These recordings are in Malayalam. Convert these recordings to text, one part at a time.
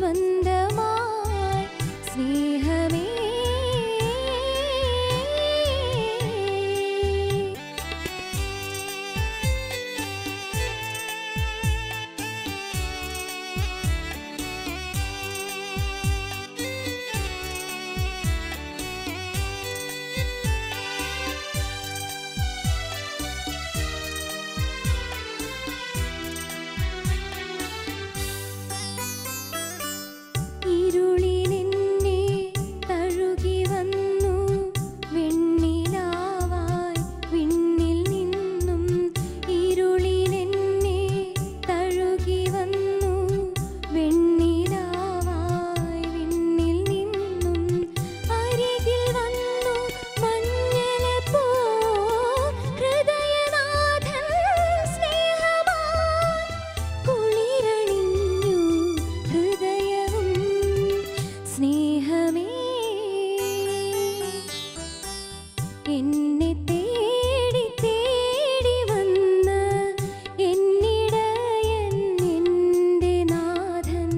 സ്വന്തമായി സ്നേഹമേ. ഇരുളിനെന്നെ തഴുകി വന്നു വെണ്ണിലാവായി വിണ്ണിൽ നിന്നും. ഇരുളിനെന്നെ തഴുകി വന്നു വെണ്ണിലാവായി വിണ്ണിൽ നിന്നും. അരികിൽ വന്നു മഞ്ഞളപ്പോ ഹൃദയനാഥൻ സ്നേഹമായി. കുളിരണിഞ്ഞു ഹൃദയവും സ്നേഹമേ. എന്നെ തേടി തേടി വന്ന എന്നിടയൻ എൻ്റെ നാഥൻ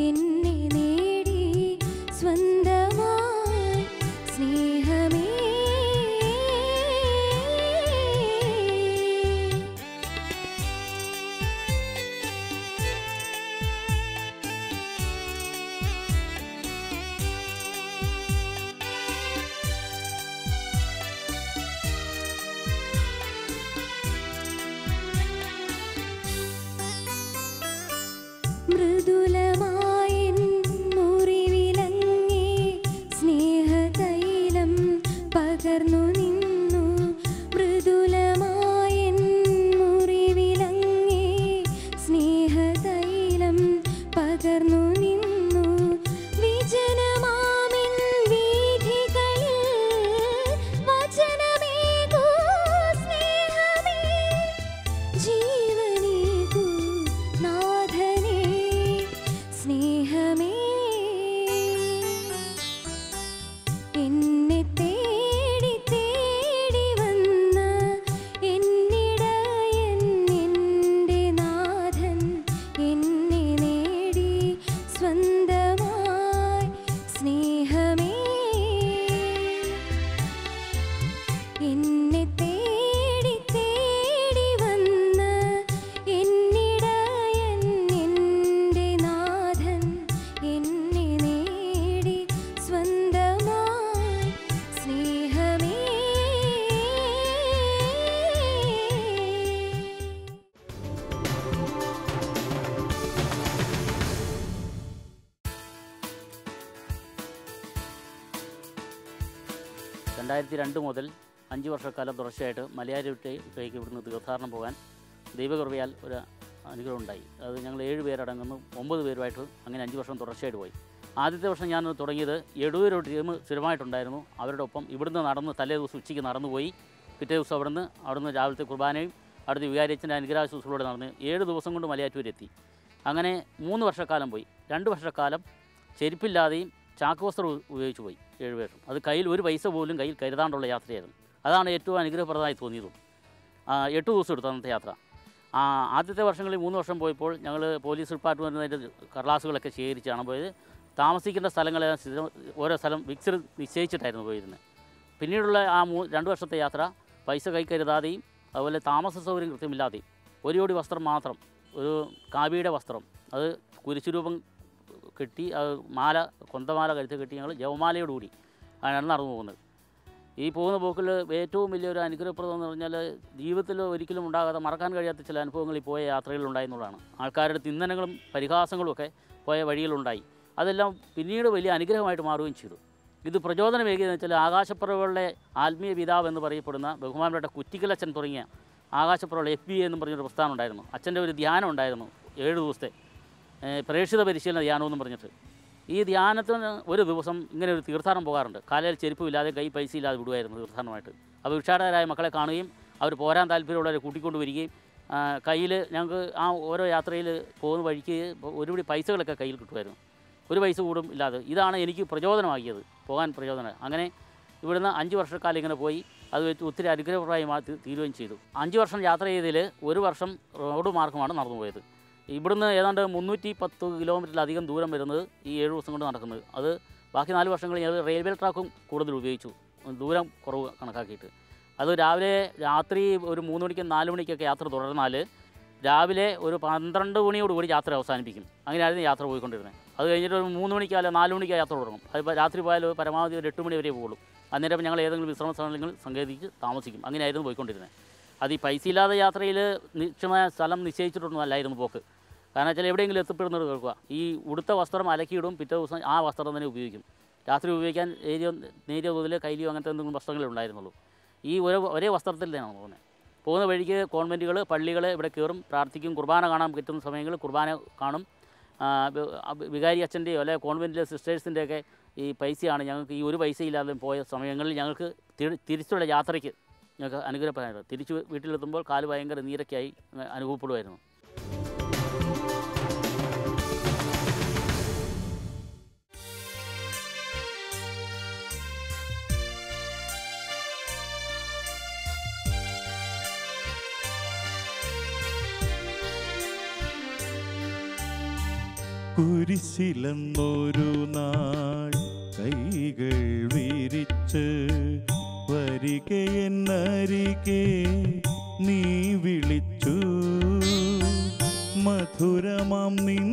എന്നെ നേടി സ്വന്തമായി സ്നേഹമേ. മൃദുലമായൻ മുറിവിലങ്ങേ സ്നേഹതൈലം പകർന്നു നിന്നു. മൃദുലമായൻ മുറിവിലങ്ങേ സ്നേഹതൈലം പകർന്നു നിന്നു. വിജനമാമിൻ വീഥികളിൽ വചനമേകൂ സ്നേഹമേ. ജീവനേകൂ നാഥനേ സ്നേഹമേ. എന്നെ തേടി തേടി വന്ന എന്നിടയൻ എൻ്റെ നാഥൻ എന്നെ നേടി സ്വന്തമായി സ്നേഹമേ. എന്നെ തേടി തേടി വന്ന എന്നിടയൻ എൻ്റെ നാഥൻ എന്നെ നേടി സ്വന്തമായി സ്നേഹമേ. (2002) മുതൽ 5 വർഷക്കാലം തുടർച്ചയായിട്ട് മലയാറ്റൂരേക്ക് ഇവിടുന്ന് തീർത്ഥാടനം പോകാൻ ദൈവകൃപയാൽ ഒരു അനുഗ്രഹം ഉണ്ടായി. അത് ഞങ്ങൾ 7 പേരടങ്ങുന്നു 9 പേരുമായിട്ട് അങ്ങനെ 5 വർഷം തുടർച്ചയായിട്ട് പോയി. ആദ്യത്തെ വർഷം ഞാൻ തുടങ്ങിയത് എടൂരൊരു ടീം സ്ഥിരമായിട്ടുണ്ടായിരുന്നു. അവരുടെ ഒപ്പം ഇവിടുന്ന് നടന്ന് തലേ ദിവസം ഉച്ചയ്ക്ക് നടന്നുപോയി. പിറ്റേ ദിവസം അവിടുന്ന് രാവിലത്തെ കുർബാനയും അടുത്ത് വികാരിയച്ഛൻ്റെ അനുഗ്രഹ ശുശ്രൂഷയോടെ നടന്ന് 7 ദിവസം കൊണ്ട് മലയാറ്റൂരെത്തി. അങ്ങനെ 3 വർഷക്കാലം പോയി. 2 വർഷക്കാലം ചെരുപ്പില്ലാതെയും ചാക്കുവസ്ത്രം ഉപയോഗിച്ച് പോയി 7 പേരും. അത് കയ്യിൽ ഒരു പൈസ പോലും കയ്യിൽ കരുതാണ്ടുള്ള യാത്രയായിരുന്നു. അതാണ് ഏറ്റവും അനുഗ്രഹപ്രദമായി തോന്നിയതും. 8 ദിവസം എടുത്തു അന്നത്തെ യാത്ര. ആദ്യത്തെ വർഷങ്ങളിൽ 3 വർഷം പോയപ്പോൾ ഞങ്ങൾ പോലീസ് ഡിപ്പാർട്ട്മെൻറ്റിൻ്റെ കടലാസുകളൊക്കെ ശേഖരിച്ചാണ് പോയത്. താമസിക്കേണ്ട സ്ഥലങ്ങളെല്ലാം ഓരോ സ്ഥലം നിശ്ചയിച്ചിട്ടായിരുന്നു പോയിരുന്നത്. പിന്നീടുള്ള ആ 2 വർഷത്തെ യാത്ര പൈസ കൈ കരുതാതെയും അതുപോലെ താമസ സൗകര്യം കൃത്യമില്ലാതെയും ഒരു ജോഡി വസ്ത്രം മാത്രം, ഒരു കാവിയുടെ വസ്ത്രം, അത് കുരിശുരൂപം കെട്ടി അത് കൊന്തമാല കരുത്ത് കെട്ടി ഞങ്ങൾ ജവമാലയോടുകൂടി ആണ് നടന്നു പോകുന്നത്. ഈ പോകുന്ന പോക്കിൽ ഏറ്റവും വലിയൊരു അനുഗ്രഹപ്രദം എന്ന് പറഞ്ഞാൽ ജീവിതത്തിൽ ഒരിക്കലും ഉണ്ടാകാതെ മറക്കാൻ കഴിയാത്ത ചില അനുഭവങ്ങൾ ഈ പോയ യാത്രയിലുണ്ടായെന്നുള്ളതാണ്. ആൾക്കാരുടെ തിന്നനങ്ങളും പരിഹാസങ്ങളും ഒക്കെ പോയ വഴികളുണ്ടായി. അതെല്ലാം പിന്നീട് വലിയ അനുഗ്രഹമായിട്ട് മാറുകയും ചെയ്തു. ഇത് പ്രചോദനമേകിയെന്ന് വെച്ചാൽ ആകാശപ്പുറകളുടെ ആത്മീയ പിതാവ് എന്ന് പറയപ്പെടുന്ന ബഹുമാനപ്പെട്ട കുറ്റിക്കലച്ചൻ തുടങ്ങിയ ആകാശപ്പുറകൾ FBA എന്നും പറഞ്ഞൊരു പ്രസ്ഥാനം ഉണ്ടായിരുന്നു. അച്ഛൻ്റെ ഒരു ധ്യാനം ഉണ്ടായിരുന്നു 7 ദിവസത്തെ പ്രേക്ഷിത പരിശീലന ധ്യാനമെന്നും പറഞ്ഞിട്ട്. ഈ ധ്യാനത്തിന് ഒരു ദിവസം ഇങ്ങനെ ഒരു തീർത്ഥാടനം പോകാറുണ്ട്. കാലയിൽ ചെരുപ്പില്ലാതെ കൈ പൈസ ഇല്ലാതെ വിടുമായിരുന്നു തീർത്ഥാടനമായിട്ട്. അപ്പോൾ ഭിക്ഷാടകരായ മക്കളെ കാണുകയും അവർ പോരാൻ താല്പര്യമുള്ളവരെ കൂട്ടിക്കൊണ്ട് വരികയും കയ്യിൽ ഞങ്ങൾക്ക് ആ ഓരോ യാത്രയിൽ പോകുന്ന വഴിക്ക് ഒരുപിടി പൈസകളൊക്കെ കയ്യിൽ കിട്ടുമായിരുന്നു. ഒരു പൈസ കൂടും ഇല്ലാതെ. ഇതാണ് എനിക്ക് പ്രചോദനമാക്കിയത്, പോകാൻ പ്രചോദനം. അങ്ങനെ ഇവിടുന്ന് 5 വർഷക്കാലം ഇങ്ങനെ പോയി. അത് വെച്ച് ഒത്തിരി അനുഗ്രഹപ്രദമായി തീരുകയും ചെയ്തു. 5 വർഷം യാത്ര ചെയ്തതിൽ 1 വർഷം റോഡ് മാർഗമാണ് നടന്നു പോയത്. ഇവിടുന്ന് ഏതാണ്ട് 310 കിലോമീറ്ററിലധികം ദൂരം വരുന്നത് ഈ 7 ദിവസം കൊണ്ട് നടക്കുന്നത്. അത് ബാക്കി 4 വർഷങ്ങളിൽ ഞങ്ങൾ റെയിൽവേ ട്രാക്കും കൂടുതൽ ഉപയോഗിച്ചു, ദൂരം കുറവ് കണക്കാക്കിയിട്ട്. അത് രാത്രി ഒരു 3 മണിക്കും 4 മണിക്കൊക്കെ യാത്ര തുടർന്നാൽ രാവിലെ ഒരു 12 മണിയോടുകൂടി യാത്ര അവസാനിപ്പിക്കും. അങ്ങനെയായിരുന്നു യാത്ര പോയിക്കൊണ്ടിരുന്നത്. അത് കഴിഞ്ഞിട്ട് ഒരു 3 മണിക്കല്ല 4 മണിക്ക് യാത്ര തുടങ്ങും. അതിപ്പോൾ രാത്രി പോയാൽ പരമാവധി ഒരു 8 മണി വരെ പോകുള്ളൂ. അന്നേരം ഞങ്ങൾ ഏതെങ്കിലും വിശ്രമ സ്ഥലങ്ങൾ സംഘടിച്ച് താമസിക്കും. അങ്ങനെയായിരുന്നു പോയിക്കൊണ്ടിരുന്നത്. അത് ഈ പൈസ ഇല്ലാതെ യാത്രയിൽ നിശ്ചയമായ സ്ഥലം നിശ്ചയിച്ചിട്ടൊന്നും അല്ലായിരുന്നു പോക്ക്. കാരണം വെച്ചാൽ എവിടെയെങ്കിലും എത്തിപ്പെടുന്നത് കേൾക്കുക. ഈ ഉടുത്ത വസ്ത്രം അലക്കിയിടും, പിറ്റേ ദിവസം ആ വസ്ത്രം തന്നെ ഉപയോഗിക്കും. രാത്രി ഉപയോഗിക്കാൻ നേരിയ തോതിൽ കൈലിയോ അങ്ങനത്തെ എന്തെങ്കിലും വസ്ത്രങ്ങളേ ഉണ്ടായിരുന്നുള്ളൂ. ഈ ഒരേ വസ്ത്രത്തിൽ തന്നെയാണ് പോകുന്നത്. പോകുന്ന വഴിക്ക് കോൺവെൻറ്റുകൾ, പള്ളികൾ ഇവിടെ കയറും, പ്രാർത്ഥിക്കും. കുർബാന കാണാൻ പറ്റുന്ന സമയങ്ങളിൽ കുർബാന കാണും. വികാരി അച്ഛൻ്റെയോ അല്ലെങ്കിൽ കോൺവെൻറ്റിലെ സിസ്റ്റേഴ്സിൻ്റെയൊക്കെ ഈ പൈസയാണ് ഞങ്ങൾക്ക് ഈ ഒരു പൈസ ഇല്ലാതെ പോയ സമയങ്ങളിൽ ഞങ്ങൾക്ക് തിരിച്ചുള്ള യാത്രയ്ക്ക് ഞങ്ങൾക്ക് അനുഗ്രഹപ്രദമായിരുന്നു. തിരിച്ച് വീട്ടിലെത്തുമ്പോൾ കാല് ഭയങ്കര നീരൊക്കെയായി അനുഭവപ്പെടുമായിരുന്നു. കുരിശിലെന്നൊരു നാൾ കൈകൾ വിരിച്ച് വരികയെന്നരികെ നീ വിളിച്ചു. മധുരമാം നിൻ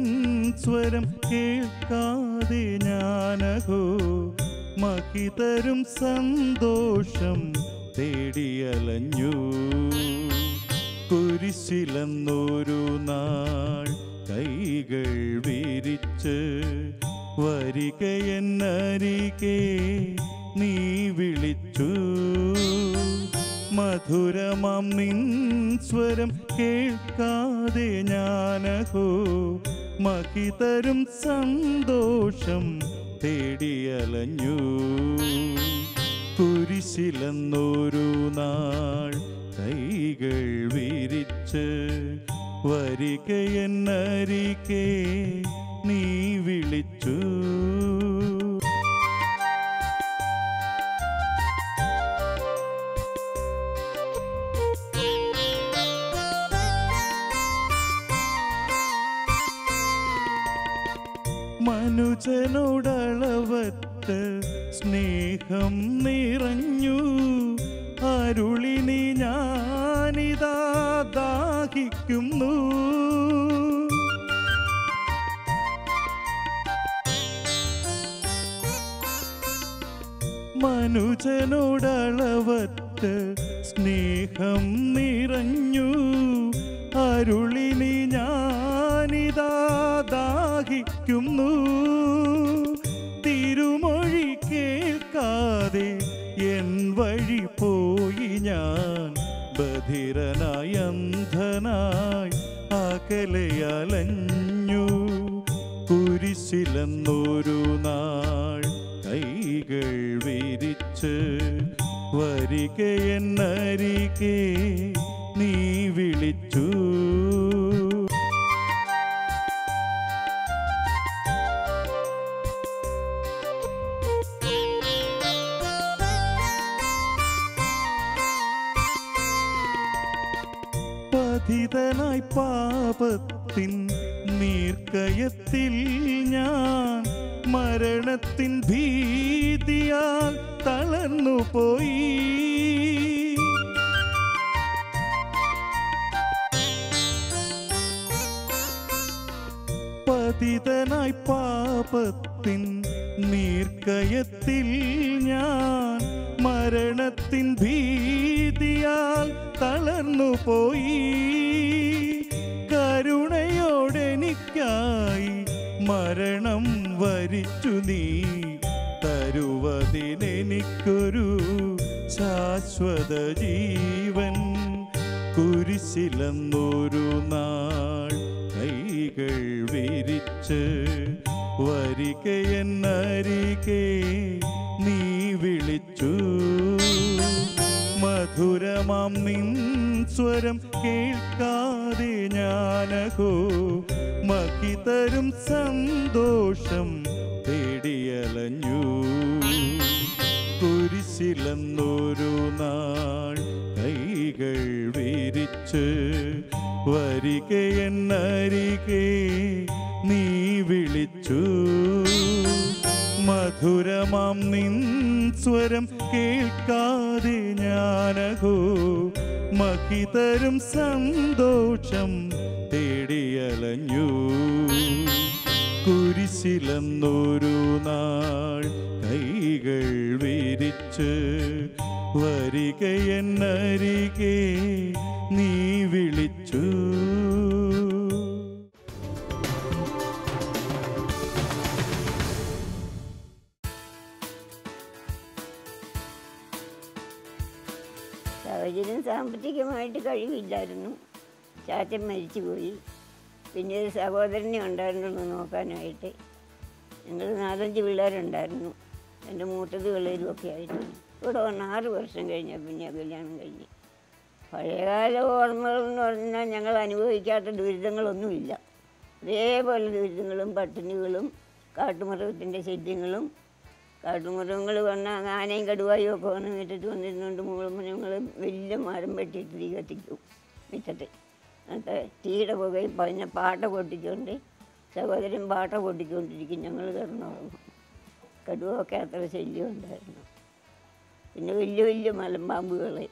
സ്വരം കേൾക്കാതെ ഞാനഹോ മഹിതരും സന്തോഷം തേടിയലഞ്ഞു. കുരിശിലെന്നൊരു നാൾ കൈകൾ വിരിച്ച് വരികയെന്നരികെ നീ വിളിച്ചു. മധുരമാം നിൻ സ്വരം കേൾക്കാതെ ഞാനഹോ മഹിതരും സന്തോഷം തേടിയലഞ്ഞു. കുരിശിലെന്നൊരു നാൾ കൈകൾ വിരിച്ച് വരികയെന്നരികെ നീ വിളിച്ചു. മനുജനോടളവറ്റ സ്നേഹം നിറഞ്ഞു അരുളിനി ഞാനിതാ ദാഹിക്കുന്നു. മനുജനോടളവറ്റ സ്നേഹം നിറഞ്ഞു അരുളിനി ഞാനിതാ ദാഹിക്കുന്നു. തിരുമൊഴി കേൾക്കാതെ എൻ വഴി പോയി ഞാൻ ബധിരനായി അന്ധനായി അകലെയലഞ്ഞു. കുരിശിലെന്നൊരു നാൾ കൈകൾ വിരിച്ച് വരികയെന്നരികെ നീ വിളിച്ചു. പതിതനായി പാപത്തിൻ നീർക്കയത്തിൽ ഞാൻ മരണത്തിൻ ഭീതിയാൽ തളർന്നുപോയി. പതിതനായി പാപത്തിൻ നീർക്കയത്തിൽ ഞാൻ മരണത്തിൻ ഭീതിയാൽ തളർന്നുപോയി. കരുണയോടെനിക്കായി മരണം വരിച്ചു നീ തരുവതിനെനിക്കൊരു ശാശ്വത ജീവൻ. കുരിശിലെന്നൊരു നാൾ കൈകൾ വിരിച്ച് വരികയെന്നരികെ നീ വിളിച്ചു. മധുരമാം നിൻ സ്വരം കേൾക്കാതെ ഞാനഹോ മഹിതരും സന്തോഷം തേടിയലഞ്ഞു. കുരിശിലെന്നൊരു നാൾ കൈകൾ വിരിച്ച് വരികയെന്നരികെ നീ വിളിച്ചു. മധുരമാം നിൻ സ്വരം കേൾക്കാതെ ഞാനഹോ മഹിതരും സന്തോഷം തേടിയലഞ്ഞു. കുരിശിലെന്നൊരു നാൾ കൈകൾ വിരിച്ച് വരികയെന്നരികെ നീ വിളിച്ചു. സാഹചര്യം സാമ്പത്തികമായിട്ട് കഴിവില്ലായിരുന്നു. ചാച്ചൻ മരിച്ചുപോയി. പിന്നെ ഒരു സഹോദരനെ ഉണ്ടായിരുന്നുള്ളൂ നോക്കാനായിട്ട്. ഞങ്ങൾ 4-5 പിള്ളേരുണ്ടായിരുന്നു. എൻ്റെ മൂത്തത് പിള്ളേരുമൊക്കെ ആയിട്ട് ഇവിടെ വന്ന് 6 വർഷം കഴിഞ്ഞാൽ പിന്നെ കല്യാണം കഴിഞ്ഞ്. പഴയകാല ഓർമ്മകൾ എന്ന് പറഞ്ഞാൽ ഞങ്ങൾ അനുഭവിക്കാത്ത ദുരിതങ്ങളൊന്നുമില്ല. അതേപോലെ ദുരിതങ്ങളും പട്ടിണികളും കാട്ടുമൃഗത്തിൻ്റെ ശല്യങ്ങളും. കാട്ടുമൃഗങ്ങൾ വന്നാൽ ആനയും കടുവായും ഒക്കെ വന്ന് മുറ്റത്ത് വന്നിരുന്നുകൊണ്ട് ഞങ്ങൾ വലിയ മരം വെട്ടിയിട്ട് തീ കത്തിക്കും മുറ്റത്ത്. എന്നിട്ട് തീയുടെ പുകയും പിന്നെ പാട്ട പൊട്ടിച്ചുകൊണ്ട് സഹോദരൻ പാട്ട പൊട്ടിച്ചുകൊണ്ടിരിക്കും. ഞങ്ങൾ കിടന്നുറങ്ങും. കടുവൊക്കെ അത്ര ശല്യം ഉണ്ടായിരുന്നു. പിന്നെ വലിയ വലിയ മലമ്പാമ്പുകളെ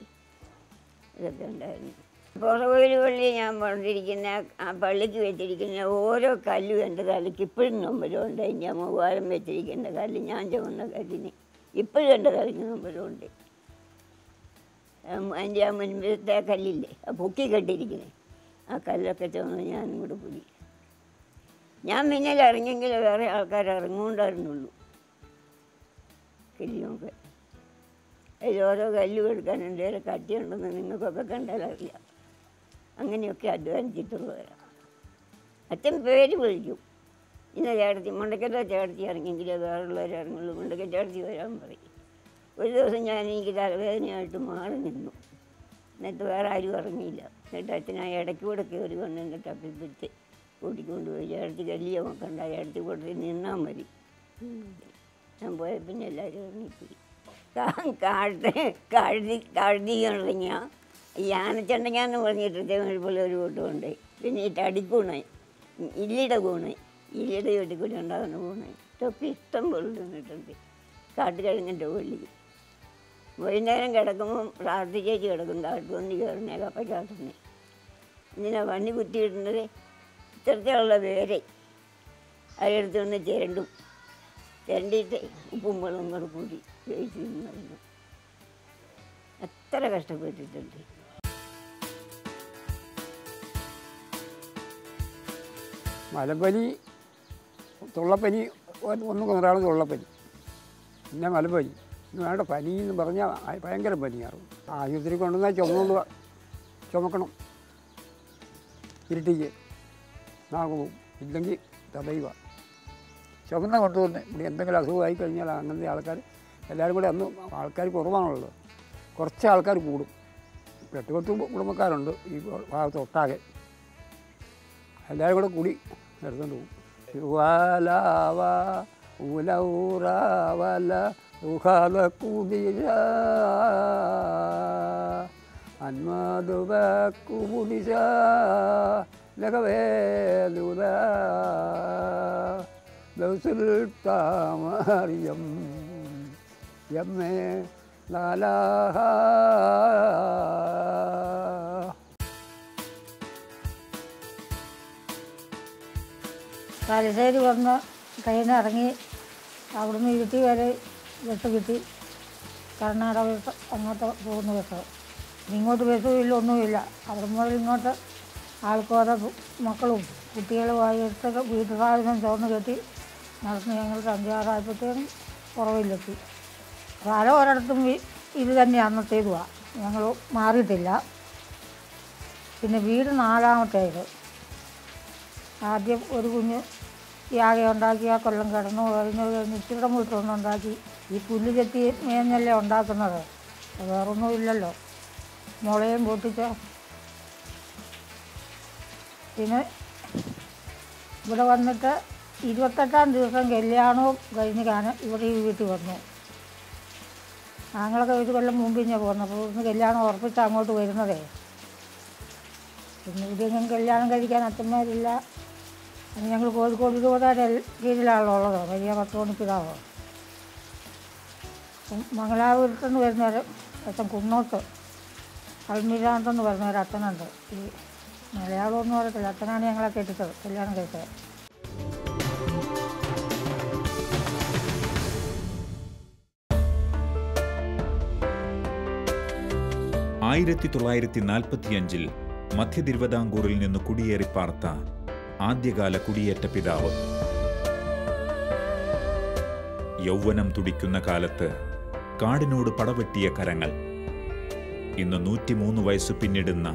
ഇതൊക്കെ ഉണ്ടായിരുന്നു. പുറകോയിൽ പള്ളി ഞാൻ പറഞ്ഞിരിക്കുന്ന ആ പള്ളിക്ക് വെച്ചിരിക്കുന്ന ഓരോ കല്ലും എൻ്റെ തലയ്ക്ക് ഇപ്പോഴും നൊമ്പരമുണ്ട്. ഞാൻ മൂവാരം വെച്ചിരിക്കുന്ന കല്ല്, ഞാൻ ചുമന്ന കല്ലിന് ഇപ്പോഴും എൻ്റെ തലയ്ക്ക് നൊമ്പരമുണ്ട്. അതിൻ്റെ ആ മുൻപത്തെ കല്ലില്ലേ, ആ പൊക്കി കെട്ടിയിരിക്കുന്നത്, ആ കല്ലൊക്കെ ചുമന്ന് ഞാനും കൂടെ പോയി. ഞാൻ പിന്നിൽ ഇറങ്ങിയെങ്കിൽ വേറെ ആൾക്കാർ ഇറങ്ങുകൊണ്ടായിരുന്നുള്ളൂ. കല്ലുമൊക്കെ അതിൽ ഓരോ കല്ലും എടുക്കാൻ എന്തെങ്കിലും കട്ടിയുണ്ടെന്ന് നിങ്ങൾക്കൊക്കെ കണ്ടാലറിയാം. അങ്ങനെയൊക്കെ അധ്വാനിച്ചിട്ടുള്ളവരാണ്. അച്ഛൻ പേര് വിളിക്കും. ഇന്ന ചേട്ടത്തി മുണ്ടക്കത്തെ ചേട്ടത്തി ഇറങ്ങിയെങ്കിലേ വേറെയുള്ളവർ ഇറങ്ങുള്ളൂ, മുണ്ടക്ക ചേട്ടത്തി വരാൻ പറയും. ഒരു ദിവസം എനിക്ക് തലവേദനയായിട്ട് മാറി നിന്നു. എന്നിട്ട് വേറെ ആരും ഇറങ്ങിയില്ല. എന്നിട്ട് അച്ഛൻ ആ ഇടയ്ക്ക് കൂടെ കയറി കൊണ്ട് എന്നെ തപ്പിപ്പിടിച്ച് കൂട്ടിക്കൊണ്ടുപോയി. ചേട്ടത്തി കല്ലിയ നോക്കണ്ട, ചേട്ടത്തി കൂട്ടത്തിൽ നിന്നാൽ മതി. ഞാൻ പോയ പിന്നെ എല്ലാവരും ഇറങ്ങിപ്പോയി. കഴുതിയുണ്ടെങ്കിൽ ഈ ആനച്ചണ്ടങ്ങാന്ന് പറഞ്ഞിട്ട് പോലെ ഒരു കൂട്ടമുണ്ട്. പിന്നെ ഈ തടിക്കൂണ്, ഇല്ലിയുടെ കൂണ്, ഇല്ലിയുടെ ചുട്ടിക്കൂടി ഉണ്ടാകുന്ന കൂണ്, ഇതൊക്കെ ഇഷ്ടം പോലെ നിന്നിട്ടുണ്ട്. കാട്ടുകഴിഞ്ഞിട്ട് വെള്ളി വൈകുന്നേരം കിടക്കുമ്പം പ്രാർത്ഥിച്ചേച്ച് കിടക്കും. കാട്ടുപന്നി കയറുന്നേ കപ്പയ്ക്കകത്തുനിന്ന് ഇങ്ങനെ വണ്ടി കുത്തിയിടുന്നത് ഇത്തരത്തിലുള്ള വേരെ അതെടുത്ത് വന്ന് ചിരണ്ടും. ചിരണ്ടിയിട്ട് ഉപ്പും വെള്ളം കൂടെ കൂടി വേവിച്ച് തിന്നു. എത്ര കഷ്ടപ്പെട്ടിട്ടുണ്ട്. മലമ്പനി, തുള്ളപ്പനി, ഒന്നും കൊണ്ടാണ് തുള്ളപ്പനി, പിന്നെ മലമ്പനി. ഇന്ന് വേണ്ട പനി എന്ന് പറഞ്ഞാൽ ഭയങ്കര പനിയാറും. ആശുപത്രി കൊണ്ടുവന്നാൽ ചുമക്കണം, ഇരുട്ടിക്ക് നാഗവും ഇല്ലെങ്കിൽ തടയുക. ചുമന്ന കൊണ്ടുവന്ന് ഇവിടെ എന്തെങ്കിലും അസുഖമായി കഴിഞ്ഞാൽ അങ്ങനത്തെ ആൾക്കാർ എല്ലാവരും കൂടെ അന്ന് ആൾക്കാർ കുറവാണുള്ളത്. കുറച്ച് ആൾക്കാർ കൂടും. 8-10 കുടുംബക്കാരുണ്ട് ഈ ഭാഗത്ത് ഒട്ടാകെ. എല്ലാവരും കൂടെ കൂടി എടുത്തുകൊണ്ട് പോകും. വാലാവ ഉലൗറാവല ഉഹാല കുടിര അന്മാതുവക്കുടിശ ലകവേലുല ദൗസുൽത്താമറിയം യമ്മേ ലാലാഹ. തലശ്ശേരി വന്ന് ട്രെയിൻ ഇറങ്ങി അവിടുന്ന് ഇരുട്ടി വരെ ബസ് കിട്ടി. കർണാടക ബസ് അങ്ങോട്ട് പോകുന്ന ബസ്. ഇങ്ങോട്ട് ബസ്സും ഇല്ല, ഒന്നുമില്ല. അവിടെ മുതൽ ഇങ്ങോട്ട് ആൾക്കോടെ മക്കളും കുട്ടികളുമായിട്ട് വീട്ടു സാധനം ചോർന്ന് കെട്ടി നടന്ന് ഞങ്ങൾ 5-6 പുറവിലെത്തി. സ്ഥലം ഒരിടത്തും ഇത് തന്നെ അന്നത്തേതുവാണ്. ഞങ്ങൾ മാറിയിട്ടില്ല. പിന്നെ വീട് 4ാമത്തേത്. ആദ്യം ഒരു കുഞ്ഞ് യാഗ ഉണ്ടാക്കി, ആ കൊല്ലം കിടന്നു കഴിഞ്ഞ് ഇച്ചിരി വീട്ടൊന്നുണ്ടാക്കി. ഈ പുല്ല് ചെത്തി മേഞ്ഞല്ലേ ഉണ്ടാക്കുന്നത്, വേറൊന്നും ഇല്ലല്ലോ. മുളയും പൊട്ടിച്ച് പിന്നെ ഇവിടെ വന്നിട്ട് 28ാം ദിവസം കല്യാണവും കഴിഞ്ഞ് ഇവിടെ ഈ വീട്ടിൽ വന്നു. ഞങ്ങളൊക്കെ 1 കൊല്ലം മുമ്പ് ഞാൻ പോകുന്നു. അപ്പോൾ ഇവിടുന്ന് കല്യാണം ഉറപ്പിച്ച് അങ്ങോട്ട് വരുന്നതേ. പിന്നെ ഇതെങ്കിലും കല്യാണം കഴിക്കാൻ അച്ഛന്മാരില്ല. അത് ഞങ്ങൾ കോഴിക്കോട് രൂപതയുടെ കീഴിലാണല്ലോ ഉള്ളത്, വലിയ പത്രോണിപ്പിതാവോ. മംഗലാപുരത്തുനിന്ന് വരുന്നവർ അച്ഛൻ കുന്നോത്ത് അൽമിരാന്തെന്ന് പറഞ്ഞൊരു അച്ഛനുണ്ട്. ഈ മലയാളമൊന്നും അറിയത്തില്ല, അച്ഛനാണ് ഞങ്ങളെ കെട്ടിച്ചത്, കല്യാണം കഴിച്ചത്. 1945 മധ്യ തിരുവിതാംകൂറിൽ നിന്ന് കുടിയേറിപ്പാർത്ത ആദ്യകാല കുടിയേറ്റ പിതാവ്. യൗവനം തുടിക്കുന്ന കാലത്ത് കാടിനോട് പടവെട്ടിയ കരങ്ങൾ. ഇന്ന് 103 വയസ്സ് പിന്നിടുന്ന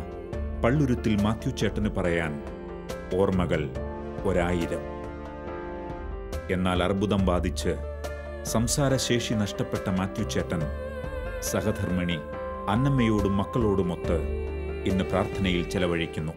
പള്ളുരുത്തിൽ മാത്യു ചേട്ടന് പറയാൻ ഓർമ്മകൾ 1000. എന്നാൽ അർബുദം ബാധിച്ച് സംസാരശേഷി നഷ്ടപ്പെട്ട മാത്യു ചേട്ടൻ സഹധർമ്മിണി അന്നമ്മയോടും മക്കളോടുമൊത്ത് ഇന്ന് പ്രാർത്ഥനയിൽ ചെലവഴിക്കുന്നു.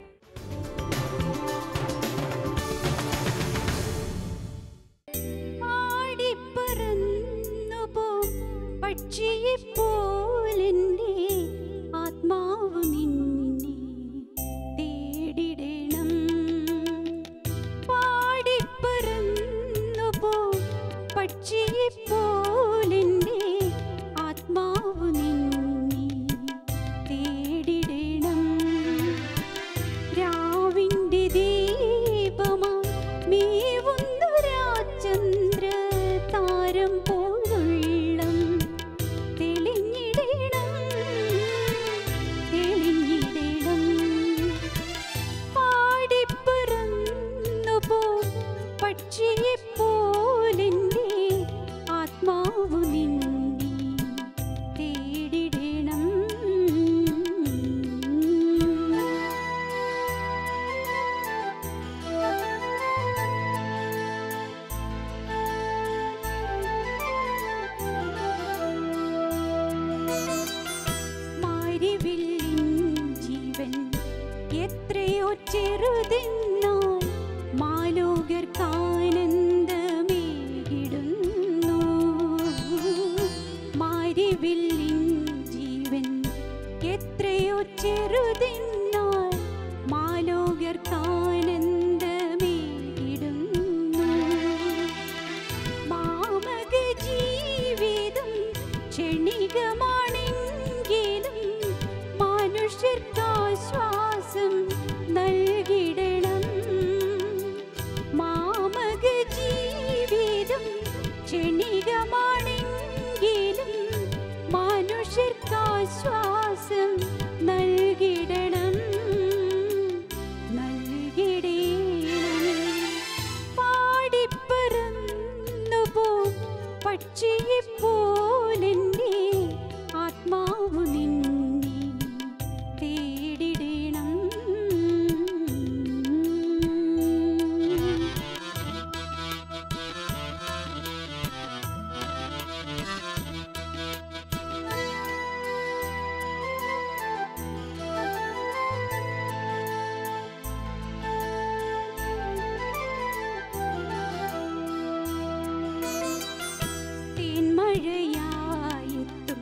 മഴയായെത്തും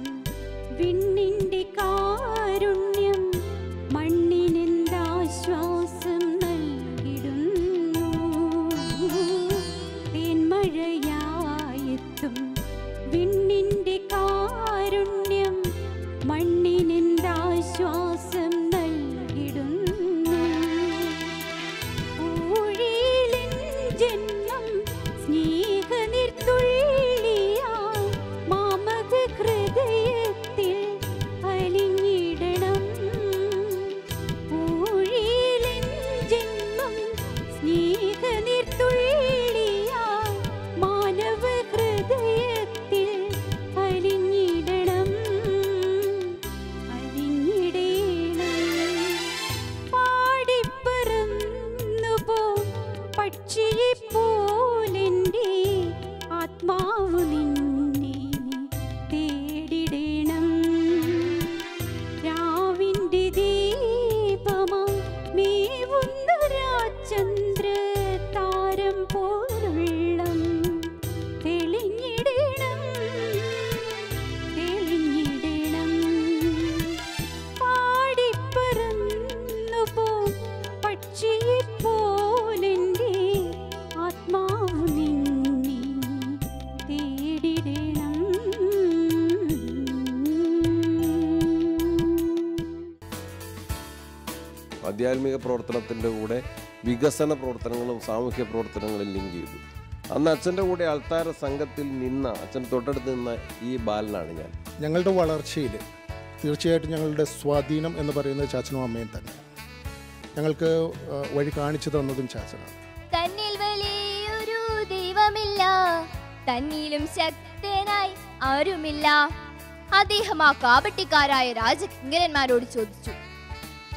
വിണ്ണിൻ്റെ ആധ്യാത്മിക പ്രവർത്തനത്തിൻ്റെ കൂടെ വികസന പ്രവർത്തനങ്ങളും സാമൂഹ്യ പ്രവർത്തനങ്ങളും ലിങ്ക് ചെയ്തു. അന്ന് അച്ഛൻ്റെ കൂടെ അൾത്താര സംഘത്തിൽ നിന്ന അച്ഛൻ തൊട്ടടുത്ത് നിന്ന ഈ ബാലനാണ് ഞാൻ. ഞങ്ങളുടെ വളർച്ചയിൽ തീർച്ചയായിട്ടും ഞങ്ങളുടെ സ്വാധീനം എന്ന് പറയുന്നത് ചാച്ചനും അമ്മയും തന്നെയാണ്. ഞങ്ങൾക്ക് വഴി കാണിച്ചു തന്നതും ചാച്ചനാണ്. തന്നിൽ വലിയൊരു ദൈവമില്ല, തന്നിലും ശക്തനായി ആരുമില്ല. അദ്ദേഹം ആ കാപട്ടിക്കാരായ രാജകിങ്കരന്മാരോട് ചോദിച്ചു,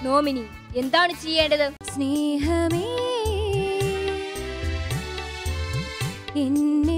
നോമിനി എന്താണ് ചെയ്യേണ്ടത്? സ്നേഹമേ എന്നെ